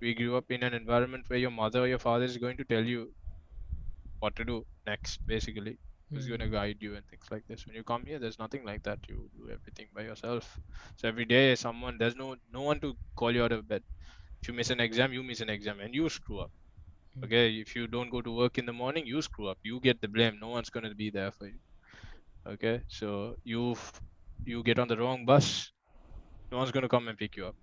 we grew up in an environment where your mother or your father is going to tell you what to do next, basically, who's going to guide you and things like this. When you come here, there's nothing like that. You do everything by yourself. So every day, there's no one to call you out of bed. If you miss an exam, you miss an exam and you screw up. Okay, if you don't go to work in the morning, you screw up. You get the blame. No one's going to be there for you. Okay, so you get on the wrong bus, no one's going to come and pick you up.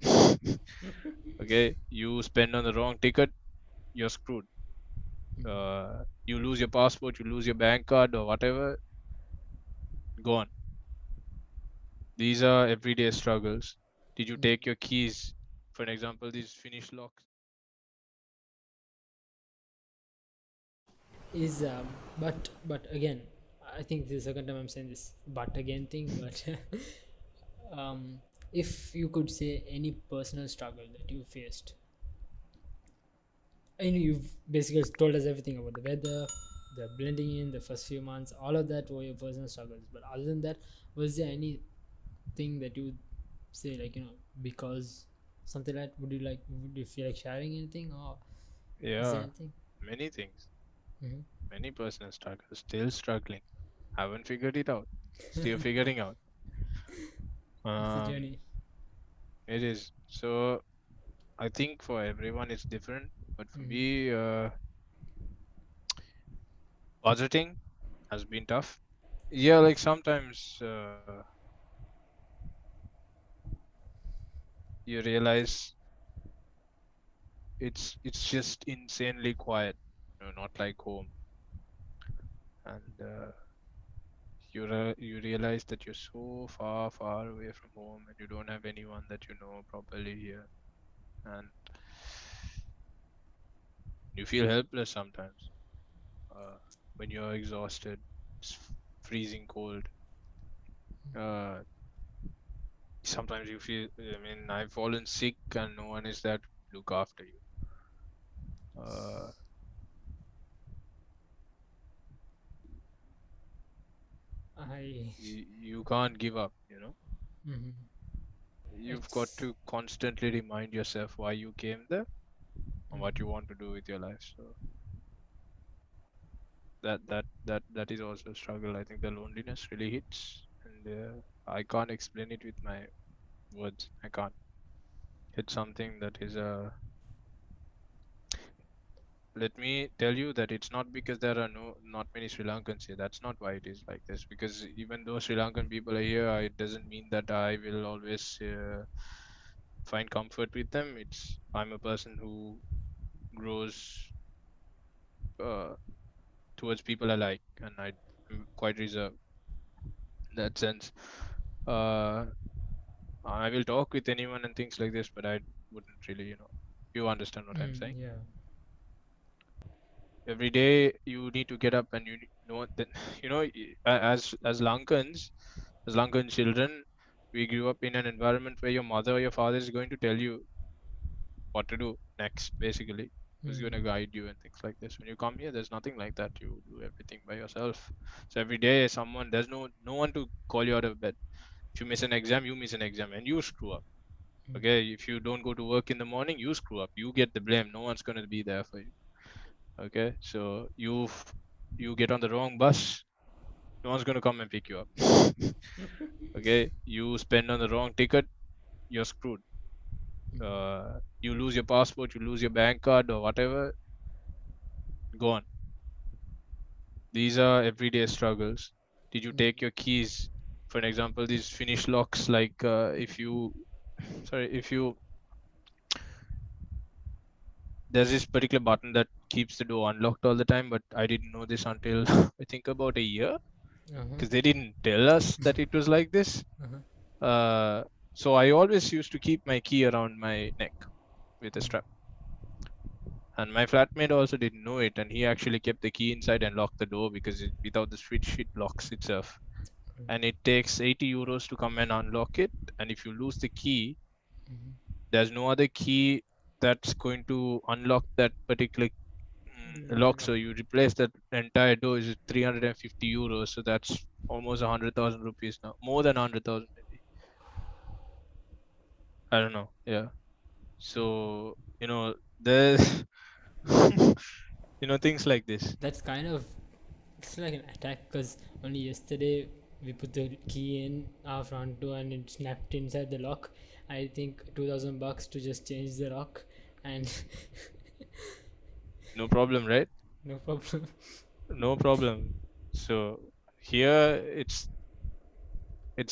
Okay, you spend on the wrong ticket, you're screwed. You lose your passport, you lose your bank card or whatever, gone. These are everyday struggles. Did you take your keys, for an example, these Finnish locks? Is but again, I think this is the second time I'm saying this but again thing. But if you could say any personal struggle that you faced, I know you've basically told us everything about the weather, the blending in, the first few months, all of that were your personal struggles. But other than that, was there anything that you would say, like, because something like, would you feel like sharing anything, or is there Yeah, anything? many things, Mm-hmm. many personal struggles, still struggling. Haven't figured it out, still figuring out. It's a Um, journey. it is. So I think for everyone it's different, but for Mm-hmm. me, budgeting has been tough. Yeah, like sometimes you realize it's just insanely quiet, not like home, and you realize that you're so far away from home, and you don't have anyone that you know properly here, and you feel helpless sometimes uh, when you're exhausted. It's freezing cold. Uh, Sometimes you feel. I mean, I've fallen sick, and no one is there to look after you. Uh, I. you can't give up. Mm-hmm. You've got It's. to constantly remind yourself why you came there and what you Mm-hmm. want to do with your life. So that is also a struggle. I think the loneliness really hits, and I can't explain it with my words. I can't. It's something that is let me tell you that it's not because there are not many Sri Lankans here. That's not why it is like this. Because even though Sri Lankan people are here, it doesn't mean that I will always find comfort with them. It's I'm a person who grows uh, towards people I like, and I'm quite reserved in that sense. Uh, I will talk with anyone and things like this, but I wouldn't really, you understand what I'm saying. Yeah. Every day you need to get up and know that as Lankans, as Lankan children, we grew up in an environment where your mother or your father is going to tell you what to do next, basically, who's going to Mm-hmm. guide you and things like this. When you come here, there's nothing like that. You do everything by yourself. So every day, there's no one to call you out of bed. If you miss an exam, you miss an exam and you screw up. Okay, if you don't go to work in the morning, you screw up. You get the blame. No one's going to be there for you. Okay, so you get on the wrong bus. No one's going to come and pick you up. Okay, you spend on the wrong ticket. You're screwed. You lose your passport, you lose your bank card or whatever, gone. These are everyday struggles. Did you take your keys? For an example, these Finnish locks, like if you, sorry, if you, there's this particular button that keeps the door unlocked all the time, but I didn't know this until I think about a year Uh-huh. because they didn't tell us that it was like this. Uh-huh. Uh, so I always used to keep my key around my neck with a strap. And my flatmate also didn't know it, and he actually kept the key inside and locked the door because without the switch, it locks itself. And it takes 80 euros to come and unlock it. And if you lose the key, there's no other key that's going to unlock that particular lock. So you replace that entire door is 350 euros. So that's almost 100,000 rupees now, more than 100,000 maybe. I don't know. Yeah. So There's things like this. That's kind of, it's like an attack, because only yesterday we put the key in our front door and it snapped inside the lock. I think $2,000 to just change the lock, and No problem, right? no problem. No problem. So here it's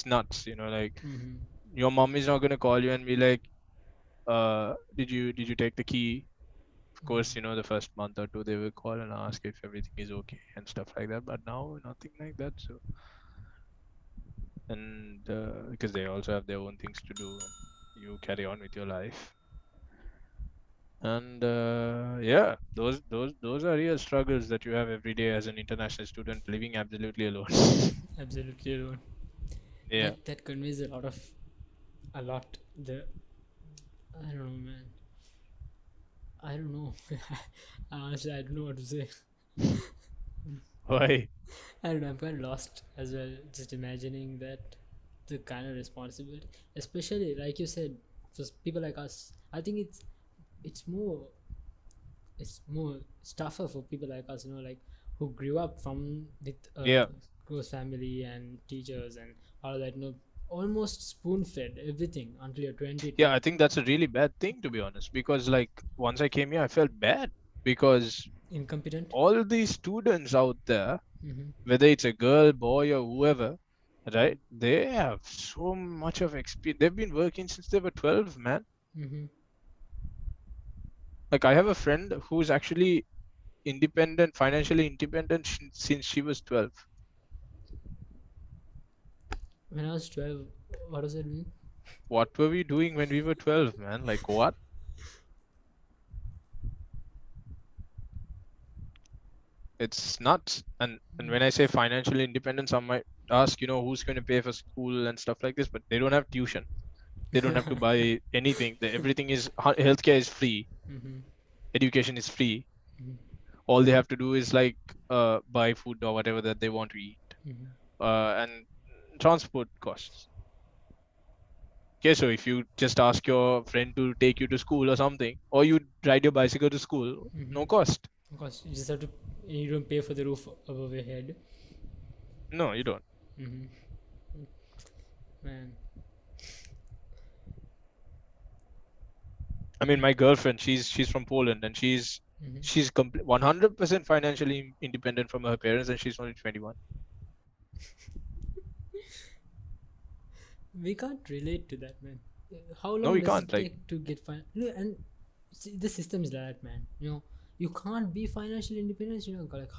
nuts, like Mm-hmm. your mom is not gonna call you and be like, did you take the key? Of course, the first month or two they will call and ask if everything is okay and stuff like that. But now nothing like that. So, and because they also have their own things to do, and you carry on with your life. And yeah, those are real struggles that you have every day as an international student living absolutely alone. Absolutely alone. Yeah. That conveys a lot. The I don't know, man. I don't know. Honestly, I don't know what to say. Why? I don't know. I'm kind of lost as well. Just imagining that, the kind of responsibility, especially like you said, for people like us. I think it's more it's more tougher for people like us. Like who grew up from with a Yeah. close family and teachers and all that. Almost spoon fed everything until you're 20 Yeah, I to think that's a really bad thing, to be honest, because like once I came here, I felt bad because incompetent. all these students out there, Mm-hmm. whether it's a girl, boy, or whoever, right? They have so much of experience. They've been working since they were 12, man. Mm-hmm. Like I have a friend who's actually independent, financially independent since she was 12. When I was 12, what does it mean? What were we doing when we were 12, man? Like what? It's nuts. And when I say financial independence, some might ask, who's going to pay for school and stuff like this, but they don't have tuition. They don't have to buy anything. Everything is healthcare is free, Mm-hmm. education is free. Mm-hmm. All they have to do is like buy food or whatever that they want to eat, Mm-hmm. and transport costs. Okay, so if you just ask your friend to take you to school or something, or you ride your bicycle to school, Mm-hmm. no cost. Of course, you just have to. You don't pay for the roof above your head. No, you don't. Mm-hmm. Man. I mean, my girlfriend, she's from Poland, and Mm-hmm. she's 100% financially independent from her parents, and she's only 21. We can't relate to that, man. How No, long we does can't. it Like, take to get and see, the system is like that, man. You can't be financially independent. Like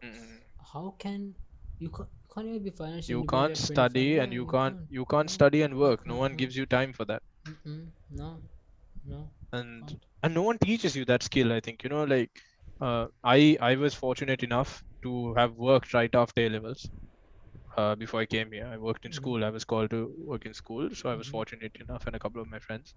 mm, how can you can't even be financially you independent can't at 25? study, and Yeah, you you can't can't. you can't No, study and no, work. No no, one no. gives you time for that, Mm-mm. No, no, and can't. and no one teaches you that skill. I think like I was fortunate enough to have worked right after A levels. Before I came here, I worked in Mm-hmm. school. I was called to work in school, so I was Mm-hmm. fortunate enough, and a couple of my friends.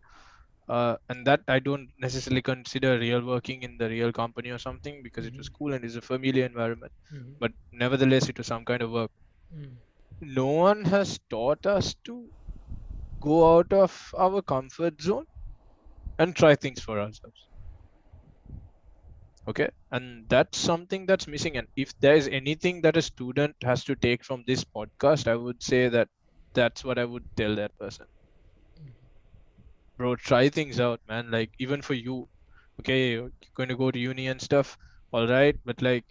And that I don't necessarily consider real working in the real company or something because it was Mm-hmm. cool and it's a familiar environment. Mm-hmm. But nevertheless, it was some kind of work. Mm. No one has taught us to go out of our comfort zone and try things for ourselves. Okay. And that's something that's missing. And if there is anything that a student has to take from this podcast, I would say that that's what I would tell that person. Bro, try things out, man. Like, even for you, okay, you're going to go to uni and stuff, all right, but like,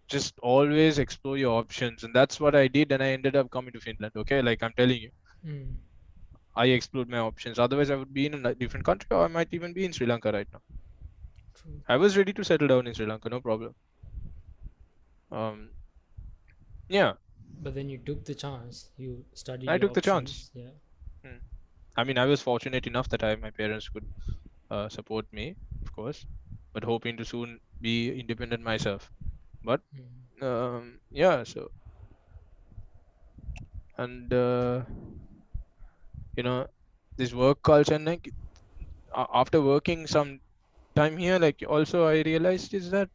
just always explore your options. And that's what I did. And I ended up coming to Finland, okay? Like, I'm telling you, Mm. I explored my options. Otherwise, I would be in a different country, or I might even be in Sri Lanka right now. True. I was ready to settle down in Sri Lanka, no problem. Um, yeah, But then you took the chance. You studied I your took the chance. options. Yeah. Hmm. I mean, I was fortunate enough that my parents could support me, of course, but hoping to soon be independent myself. But Mm. yeah, so and you know this work culture, and like after working some time here, like also I realized is that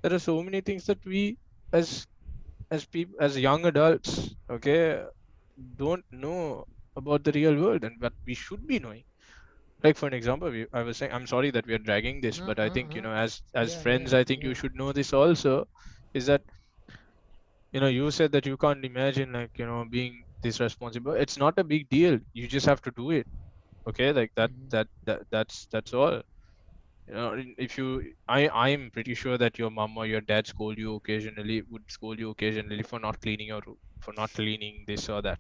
there are so many things that we as people as young adults, okay, don't know about the real world and what we should be knowing. Like for an example, I was saying, I'm sorry that we are dragging this, uh, but I uh, think, uh. as Yeah, yeah, friends, I think you yeah. should know this also, is that, you said that you can't imagine, like, being this responsible. It's not a big deal. You just have to do it. Okay, like Mm-hmm. that's all. If I'm pretty sure that your mom or your dad would scold you occasionally for not cleaning your room, for not cleaning this or that.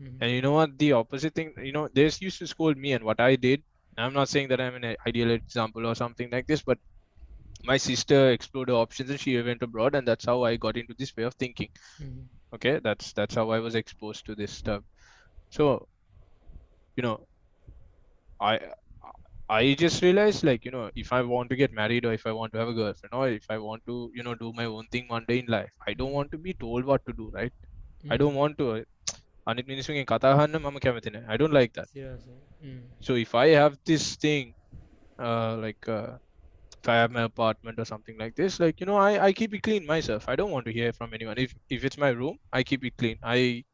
Mm-hmm. And you know what? The opposite thing, they used to scold me, and what I did. I'm not saying that I'm an ideal example or something like this, but my sister explored her options and she went abroad, and that's how I got into this way of thinking. Mm-hmm. Okay, that's how I was exposed to this stuff. So, you know, I I just realized, like, if I want to get married, or if I want to have a girlfriend, or if I want to, do my own thing one day in life, I don't want to be told what to do, right? I Mm-hmm. don't want to. අනිත් මිනිස්සුන්ගෙන් කතා අහන්න මම කැමති නැහැ. I don't like that. Seriously. Mm. So if I have this thing, like, if I have my apartment or something like this, like, I keep it clean myself. I don't want to hear from anyone. If it's my room, I keep it clean. I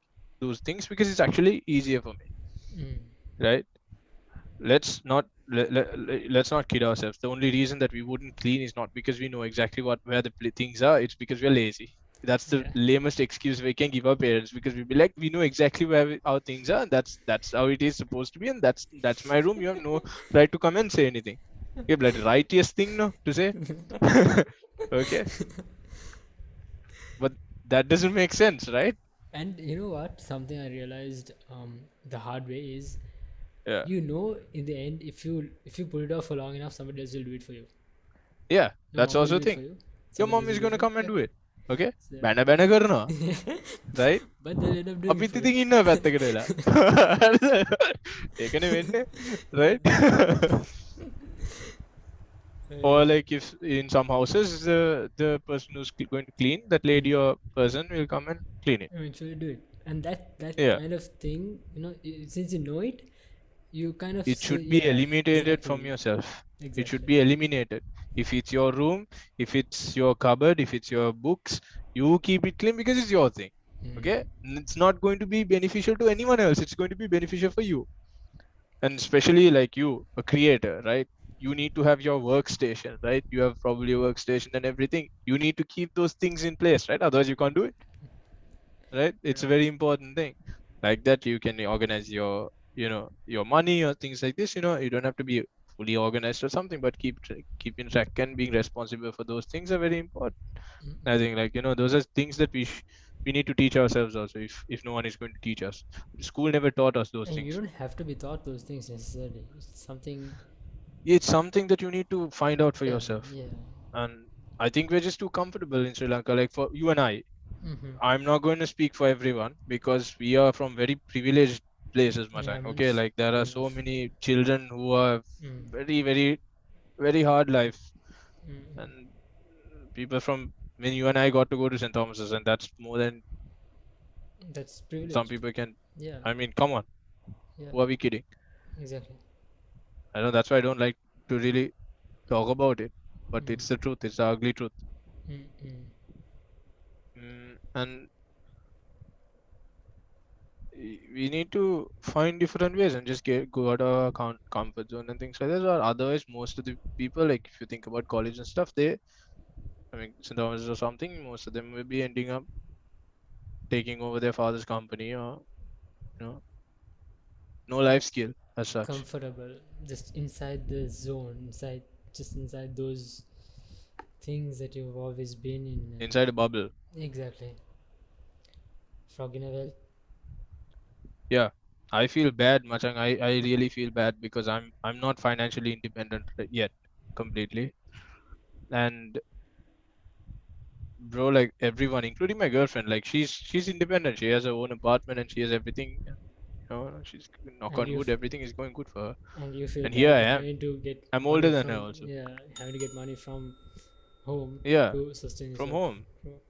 those things because it's actually easier for me, Mm. right? Let's not kid ourselves. The only reason that we wouldn't clean is not because we know exactly where the things are. It's because we're lazy. That's the Yeah. lamest excuse we can give our parents, because we be like, we know exactly where our things are. And that's how it is supposed to be, and that's my room. You have no right to come and say anything. Yeah, but righteous thing, no, to say. Okay, but that doesn't make sense, right? And you know what? Something I realized the hard way is, Yeah, in the end, if you put it off for long enough, somebody else will do it for you. yeah. Your That's mom will also do a it thing. for you. Your Somebody mom else is will do it gonna for you. come and do it. Okay, So, bana bana karna, right? but they'll end up doing it අපිත් for you. ඉතින් ඉන්නවා පැත්තකට වෙලා. ඒකනේ වෙන්නේ, right? Or Yeah. like, if in some houses, the person who's going to clean, that lady Mm. or person will come and clean it. Eventually do it, and that Yeah, kind of thing, since you know it, you kind of it say, should be yeah, eliminated from exactly, yourself. It should exactly. be eliminated. If it's your room, if it's your cupboard, if it's your books, you keep it clean because it's your thing. Mm. Okay, it's not going to be beneficial to anyone else. It's going to be beneficial for you. And especially like you, a creator, right? You need to have your workstation, right? You have probably a workstation and everything. You need to keep those things in place, right? Otherwise you can't do it, right? It's a Yeah. very important thing. Like that, you can organize your, your money or things like this. You don't have to be fully organized or something, but keeping track and being responsible for those things are very important. I Mm-mm. think, like, those are things that we need to teach ourselves also, if no one is going to teach us. School never taught us those And you things. don't have to be taught those things necessarily. It's something. It's something that you need to find out for Yeah, yourself. yeah. And I think we're just too comfortable in Sri Lanka. Like, for you and Mm-hmm. I'm not going to speak for everyone because we are from very privileged places, Masang. Okay, Environments, like, there fair are so enough. many children who are Mm. very, very, very hard life, Mm-mm. and people from, when you and I got to go to St. Thomas's, and that's more than That's some privileged. people can. Yeah, I mean, come on, yeah, who are we kidding? exactly. I know that's why I don't like to really talk about it, but Mm. it's the truth. It's the ugly truth. Mm-mm. And we need to find different ways and just go out of our comfort zone and things like that. Or otherwise, most of the people, like, if you think about college and stuff, I mean, St. Thomas or something, most of them will be ending up taking over their father's company, or, you know, no life Just skill as such, comfortable, just inside the zone, just inside those things that you've always been in. inside a bubble. Exactly. Frog in a well. Yeah, I feel bad, Machang. I really feel bad because I'm not financially independent yet completely. And bro, like, everyone, including my girlfriend, like, she's independent. She has her own apartment and she has everything. She's, knock and on you wood, everything is going good for her. and you feel And here I bad am. having to get I'm older money than her from, also. yeah, having to get money from home Yeah, to sustain from yourself. home. So,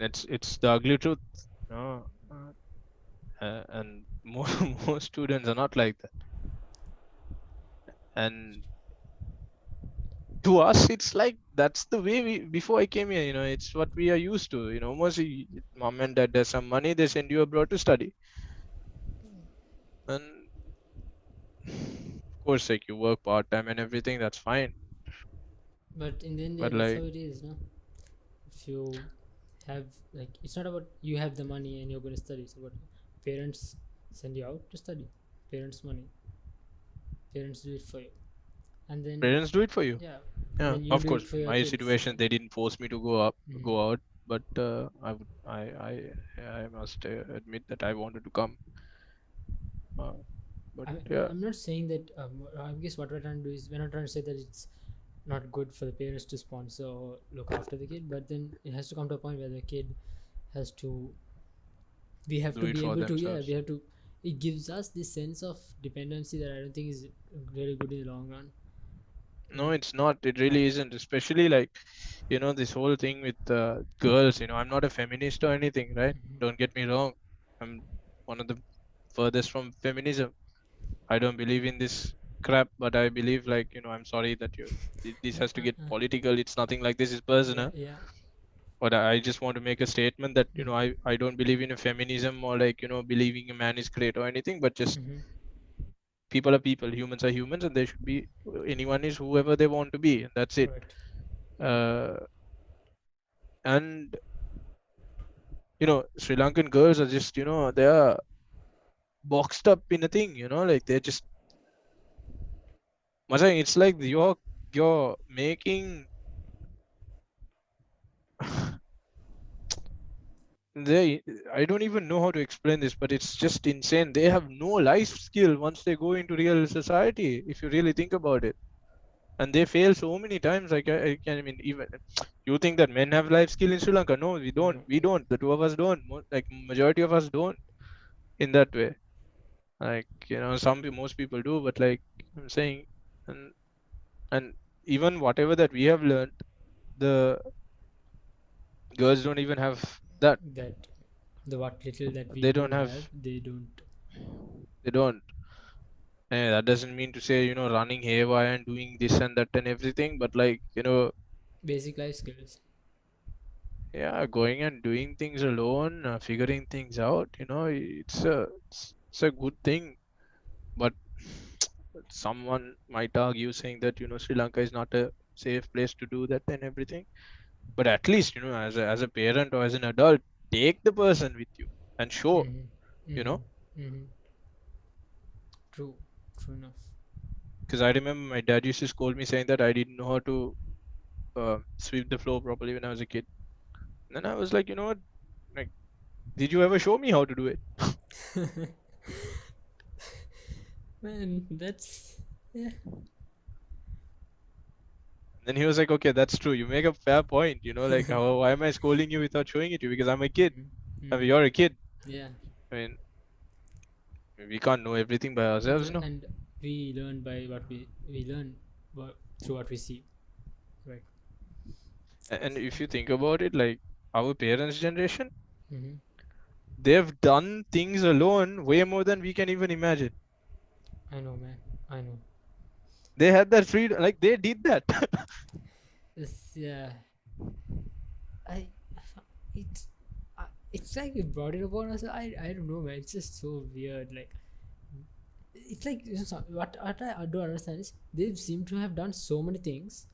It's the ugly truth. No, and most most students are not like that. And to us, it's like that's the way we before I came here. It's what we are used to. Almost, mom and dad, there's some money, they send you abroad to study, and course, like you work part time and everything, that's fine. But in the end, yeah, But that's how like it is, no? If you have, like, it's not about you have the money and you're going to study. It's about parents send you out to study. Parents' money. Parents do it for you. And then, parents do it for you. yeah, and Yeah, then you of do course. it for In your my kids. situation, they didn't force me to go Mhm. out, but I must admit that I wanted to come. Uh, but yeah, I'm not saying that. I guess what we're trying to do is we're not trying to say that it's not good for the parents to sponsor or look after the kid, but then it has to come to a point where the kid has to. We have do to it be for able to. Yeah, we themselves. have to. It gives us this sense of dependency that I don't think is really good in the long run. No, And it's not. It not. really isn't. Especially like, this whole thing with girls. I'm not a feminist or anything, right? Mhm. Don't get me wrong. I'm one of the furthest from feminism. I don't believe in this crap, but I believe, like, I'm sorry that this has to get political. It's nothing like this is Yeah, personal. yeah. But I just want to make a statement that, Mm. I don't believe in a feminism or like, believing a man is great or anything, but just Mm-hmm. people are people, humans are humans, and they should be, anyone is whoever they want to be, and that's it. Correct. Yeah. Uh, and Sri Lankan girls are just, they are boxed up in a thing, like they're just, Masai, it's like you're making they I don't even know how to explain this, but it's just insane. They have no life skill once they go into real society, if you really think about it. And they fail so many times. Like I can, I mean, even you think that men have life skill in Sri Lanka? No, we don't. No. We don't. The two of us don't. Like majority of us don't in that way. Like most people do, but like I'm saying, and and even whatever that we have learned, the girls don't even have that. That the what little that we They don't do have, have. they don't. They don't. That doesn't mean to say, running haywire and doing this and that and everything, but like, Basic life skills. yeah, going and doing things alone, figuring things out, it's a good thing. But someone might argue saying that, Sri Lanka is not a safe place to do that and everything. But at least, as a parent or as an adult, take the person with you and show, Mm-hmm. you Mm-hmm. know, Mm-hmm. True. True enough. because I remember my dad used to scold me saying that I didn't know how to sweep the floor properly when I was a kid. And then I was like, like, did you ever show me how to do it? Man, that's yeah. Then he was like, okay, that's true. You make a fair point. Like, why am I scolding you without showing it to you? Because I'm a kid. I mean, Mm-hmm. you're a kid. Yeah. I mean, we can't know everything by ourselves, no? And we learn by what we learn through what we see, right? And if you think about it, like our parents' generation, Mm-hmm. they've done things alone way more than we can even imagine. I know, man. I know. They had that freedom, like they did that. Yeah. I. It's. It's like we brought it upon us. I don't know, man. It's just so weird. Like it's like what I don't understand is they seem to have done so many things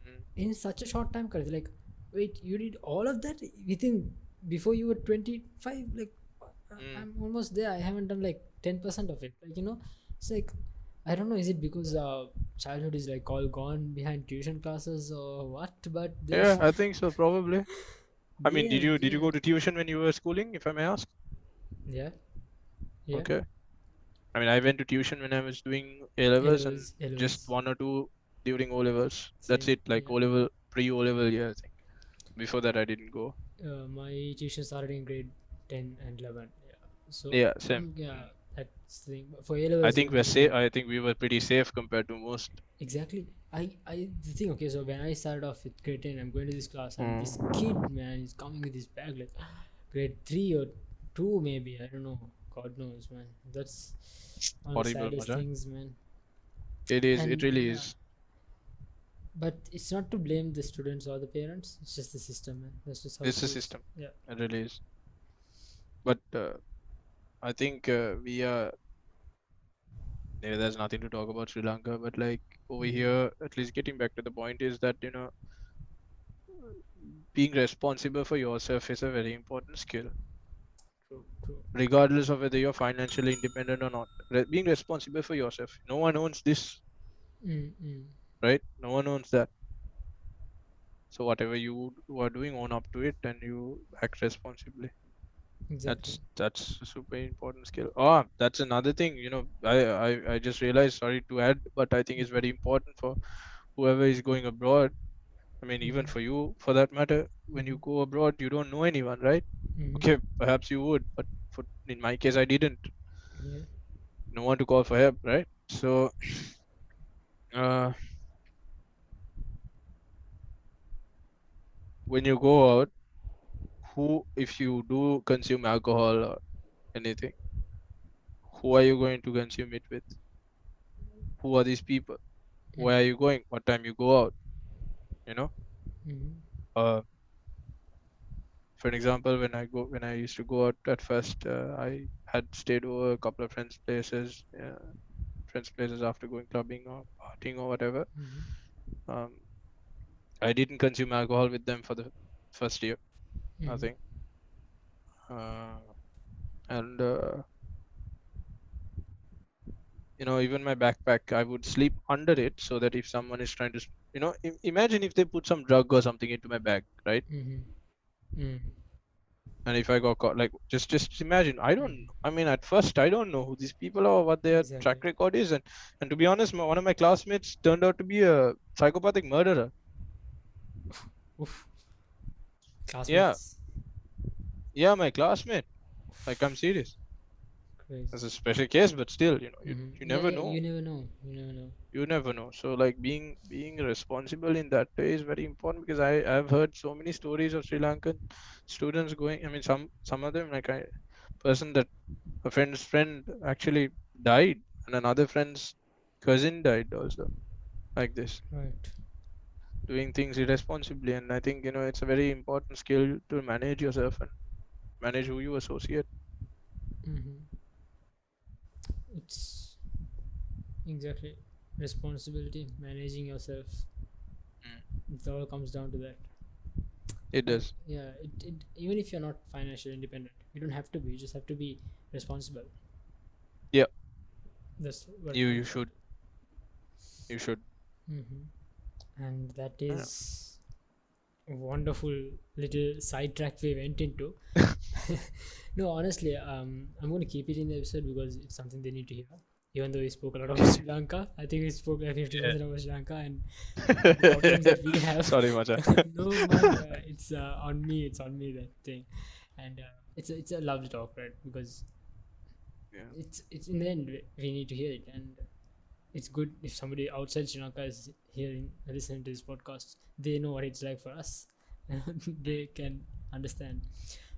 Mm, in such a short time. Cause like, wait, you did all of that within before you were 25? Like, mm. I'm almost there. I haven't done like 10% of it. Like, it's like I don't know. Is it because childhood is like all gone behind tuition classes or what? But they Yeah, I think so, probably. I they mean, did have, you did you yeah, go to tuition when you were schooling, if I may ask? yeah, yeah. Okay. I mean, I went to tuition when I was doing A levels and LOs, just LOs, one or two during O levels. That's same. it, like Yeah. O level, pre O level year, I think. Before that, I didn't go. My tuition started in grade 10 and 11. Yeah. So, Yeah, same. yeah, Mm. that's the thing. But for A I levels, think you we're need safe. I think we were pretty safe compared to most. exactly. The thing. Okay, so when I started off with grade 10, I'm going to this class, and this Mm. kid, man, is coming with his bag like grade 3 or 2, maybe. I don't know. God knows, man. That's one of the Horrible, saddest Maja. things, man. It is. It And really yeah, is. but it's not to blame the students or the parents. It's just the system, man. That's just how it It's a goes. system. Yeah. It really is. But I think we are there's nothing to talk about Sri Lanka, but like over Mm. here, at least getting back to the point is that being responsible for yourself is a very important skill, True, true. regardless of whether you're financially independent or not. Being responsible for yourself. No one owns this, Mm, mm. right? No one owns that. So whatever you are doing, own up to it, and you act responsibly. Exactly. That's a super important skill. Ah, that's another thing. I just realized. Sorry to add, but I think it's very important for whoever is going abroad. I mean, even for Mm-hmm. you, for that matter, when you Mm-hmm. go abroad, you don't know anyone, right? Okay, Mm-hmm. perhaps you would, but in my case, I didn't. Yeah. No one to call for help, right? So, uh, when you go out, if you do consume alcohol or anything, who are you going to consume it with? Who are these people? Where are Mm-hmm. you going? What time you go out? You know. Mm-hmm. Uh, for an example, when I used to go out at first, I had stayed over a couple of friends' places after going clubbing or partying or whatever. Mm-hmm. Um, I didn't consume alcohol with them for the first year, Mm-hmm. nothing. Uh, and even my backpack, I would sleep under it so that if someone is trying to, imagine if they put some drug or something into my bag, right? Mm-hmm. Mm. And if I got caught, like just imagine. I mean, at first, I don't know who these people are, what their Exactly. track record is, and to be honest, one of my classmates turned out to be a psychopathic murderer. Oof. Yeah, Classmates. yeah, my classmate. Like, I'm serious. Crazy. That's a special case, but still, Mm-hmm. you Yeah, never yeah. know. You never know. You never know. You never know. So, like, being responsible in that way is very important because I've heard so many stories of Sri Lankan students going. I mean, some of them, like, I person that a friend's friend actually died, and another friend's cousin died also, like this, Right. doing things irresponsibly. And I think it's a very important skill to manage yourself and manage who you associate. Mm-hmm. It's exactly responsibility, managing yourself. Mm. It all comes down to that. It And does. yeah, even if you're not financially independent, you don't have to be. You just have to be responsible. Yeah, That's what it you comes down should. You should. to. And that Yeah. is a wonderful little sidetrack we went into. No, honestly, I'm going to keep it in the episode because it's something they need to hear. Even though we spoke a lot about Sri Lanka, I think we spoke like Yeah. 50% about Sri Lanka and the audience that we have. Sorry, Macha. No, man, it's on me. It's on me, that thing. And it's a lovely talk, right? Because Yeah. it's in the end we need to hear it, and it's good if somebody outside Sri Lanka is hearing, listening to this podcast. They know what it's like for us. They can understand.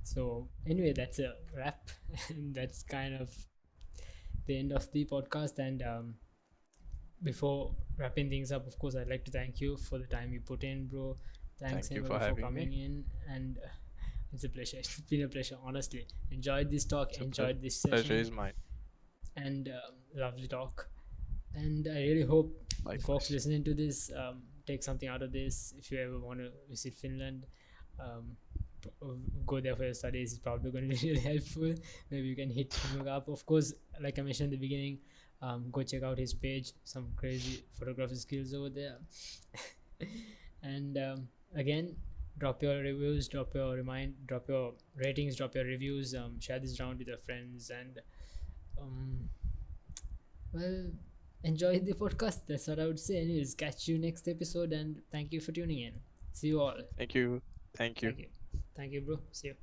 So anyway, that's a wrap, and that's kind of the end of the podcast. And before wrapping things up, of course, I'd like to thank you for the time you put in, bro. Thanks, Thank you for Hemaka, for having me. coming in. And it's a pleasure. It's been a pleasure, honestly. Enjoyed this talk, It's a enjoyed this pleasure session, is mine. and lovely talk. And I really hope the folks Likewise. listening to this take something out of this. If you ever want to visit Finland, um, go there for your studies. It's probably going to be really helpful. Maybe you can hit him up. Of course, like I mentioned in the beginning, go check out his page. Some crazy photography skills over there. And again, drop your reviews, drop your ratings, drop your reviews. Share this around with your friends, and um, well, enjoy the podcast. That's what I would say. Anyways, catch you next episode, and thank you for tuning in. See you all. Thank you. Thank you. Thank you. Thank you, bro. See you.